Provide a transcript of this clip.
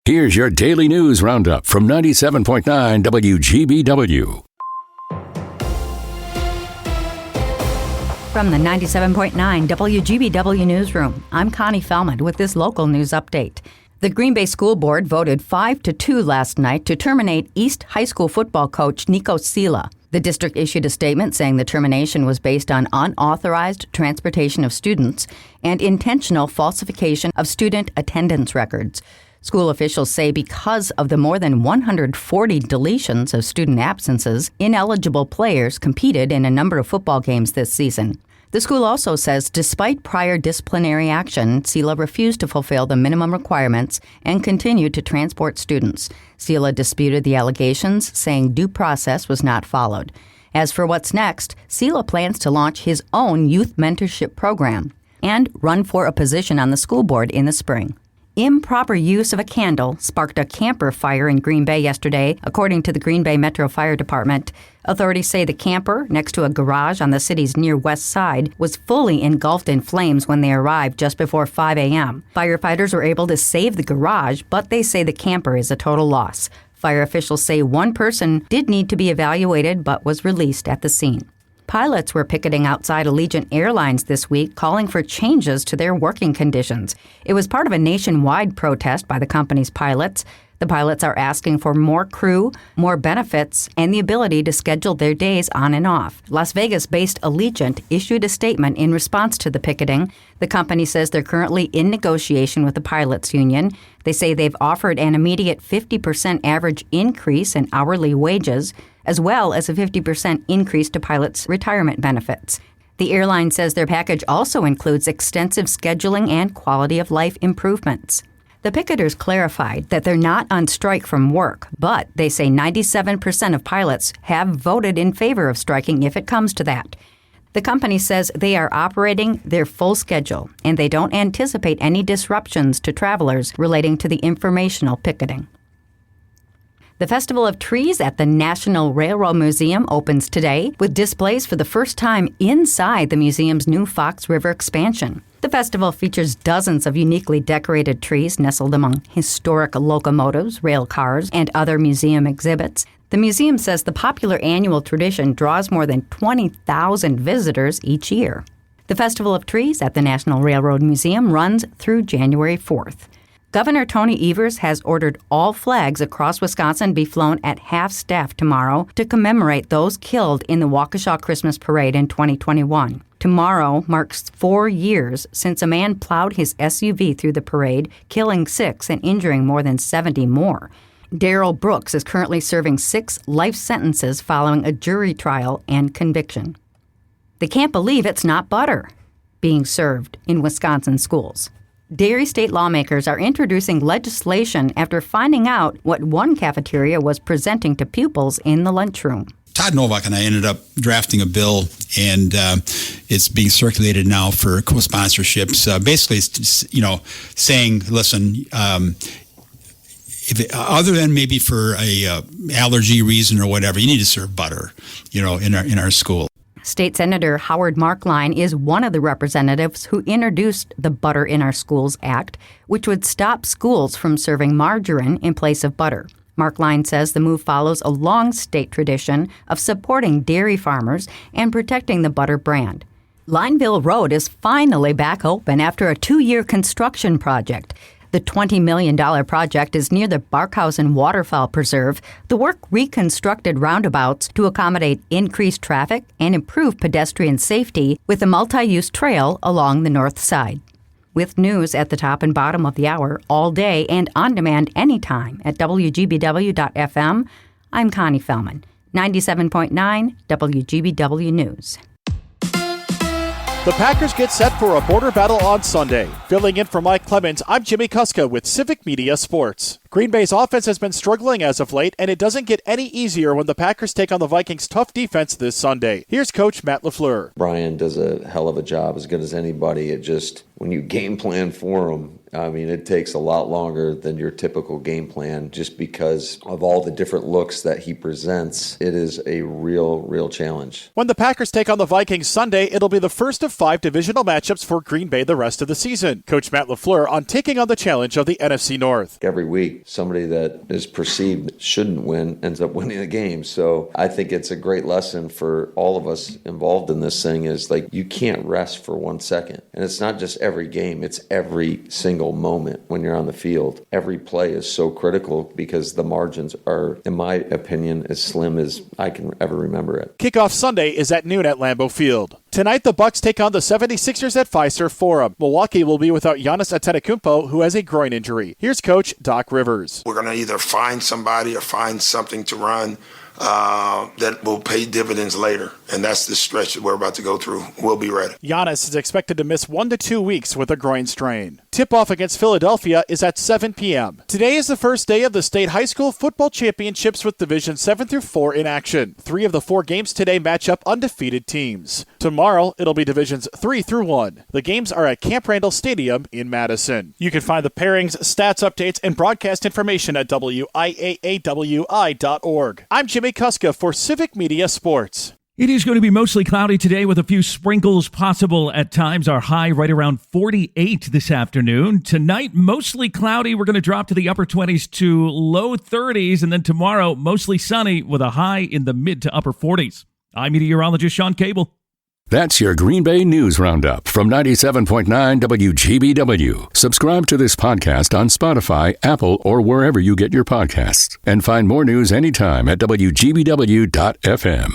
Here's your daily news roundup from 97.9 WGBW. From the 97.9 WGBW newsroom, I'm Connie Fellman with this local news update. The Green Bay School Board voted 5-2 last night to terminate East High School football coach Nico Sila. The district issued a statement saying the termination was based on unauthorized transportation of students and intentional falsification of student attendance records. School officials say because of the more than 140 deletions of student absences, ineligible players competed in a number of football games this season. The school also says despite prior disciplinary action, Sila refused to fulfill the minimum requirements and continued to transport students. Sila disputed the allegations, saying due process was not followed. As for what's next, Sila plans to launch his own youth mentorship program and run for a position on the school board in the spring. Improper use of a candle sparked a camper fire in Green Bay yesterday, according to the Green Bay Metro Fire Department. Authorities say the camper, next to a garage on the city's near west side, was fully engulfed in flames when they arrived just before 5 a.m. Firefighters were able to save the garage, but they say the camper is a total loss. Fire officials say one person did need to be evaluated but was released at the scene. Pilots were picketing outside Allegiant Airlines this week, calling for changes to their working conditions. It was part of a nationwide protest by the company's pilots. The pilots are asking for more crew, more benefits, and the ability to schedule their days on and off. Las Vegas-based Allegiant issued a statement in response to the picketing. The company says they're currently in negotiation with the pilots union. They say they've offered an immediate 50% average increase in hourly wages, as well as a 50% increase to pilots' retirement benefits. The airline says their package also includes extensive scheduling and quality of life improvements. The picketers clarified that they're not on strike from work, but they say 97% of pilots have voted in favor of striking if it comes to that. The company says they are operating their full schedule, and they don't anticipate any disruptions to travelers relating to the informational picketing. The Festival of Trees at the National Railroad Museum opens today with displays for the first time inside the museum's new Fox River expansion. The festival features dozens of uniquely decorated trees nestled among historic locomotives, rail cars, and other museum exhibits. The museum says the popular annual tradition draws more than 20,000 visitors each year. The Festival of Trees at the National Railroad Museum runs through January 4th. Governor Tony Evers has ordered all flags across Wisconsin be flown at half-staff tomorrow to commemorate those killed in the Waukesha Christmas Parade in 2021. Tomorrow marks 4 years since a man plowed his SUV through the parade, killing 6 and injuring more than 70 more. Darrell Brooks is currently serving 6 life sentences following a jury trial and conviction. They can't believe it's not butter being served in Wisconsin schools. Dairy state lawmakers are introducing legislation after finding out what one cafeteria was presenting to pupils in the lunchroom. Todd Novak and I ended up drafting a bill, and it's being circulated now for co-sponsorships. Basically, it's, saying, listen, other than maybe for a allergy reason or whatever, you need to serve butter, in our school. State Senator Howard Markline is one of the representatives who introduced the Butter in Our Schools Act, which would stop schools from serving margarine in place of butter. Markline says the move follows a long state tradition of supporting dairy farmers and protecting the butter brand. Lineville Road is finally back open after a 2-year construction project. The $20 million project is near the Barkhausen Waterfowl Preserve. The work reconstructed roundabouts to accommodate increased traffic and improve pedestrian safety with a multi-use trail along the north side. With news at the top and bottom of the hour all day and on demand anytime at WGBW.FM, I'm Connie Fellman, 97.9 WGBW News. The Packers get set for a border battle on Sunday. Filling in for Mike Clemens, I'm Jimmy Kuska with Civic Media Sports. Green Bay's offense has been struggling as of late, and it doesn't get any easier when the Packers take on the Vikings' tough defense this Sunday. Here's Coach Matt LaFleur. Brian does a hell of a job, as good as anybody. It just, when you game plan for him, I mean, it takes a lot longer than your typical game plan just because of all the different looks that he presents. It is a real challenge. When the Packers take on the Vikings Sunday, it'll be the first of 5 divisional matchups for Green Bay the rest of the season. Coach Matt LaFleur on taking on the challenge of the NFC North. Every week, somebody that is perceived shouldn't win ends up winning the game. So I think it's a great lesson for all of us involved in this thing is like you can't rest for 1 second. And it's not just every game, it's every single moment when you're on the field. Every play is so critical because the margins are, in my opinion, as slim as I can ever remember it. Kickoff Sunday is at noon at Lambeau Field. Tonight, the Bucks take on the 76ers at Fiserv Forum. Milwaukee will be without Giannis Antetokounmpo, who has a groin injury. Here's Coach Doc Rivers. We're going to either find somebody or find something to run that will pay dividends later. And that's the stretch that we're about to go through. We'll be ready. Giannis is expected to miss 1 to 2 weeks with a groin strain. Tip-off against Philadelphia is at 7 p.m. Today is the first day of the state high school football championships with Division 7 through 4 in action. 3 of the 4 games today match up undefeated teams. Tomorrow, it'll be Divisions 3 through 1. The games are at Camp Randall Stadium in Madison. You can find the pairings, stats updates, and broadcast information at WIAAWI.org. I'm Jimmy Kuska for Civic Media Sports. It is going to be mostly cloudy today with a few sprinkles possible at times. Our high right around 48 this afternoon. Tonight, mostly cloudy. We're going to drop to the upper 20s to low 30s. And then tomorrow, mostly sunny with a high in the mid to upper 40s. I'm meteorologist Sean Cable. That's your Green Bay News Roundup from 97.9 WGBW. Subscribe to this podcast on Spotify, Apple, or wherever you get your podcasts. And find more news anytime at WGBW.FM.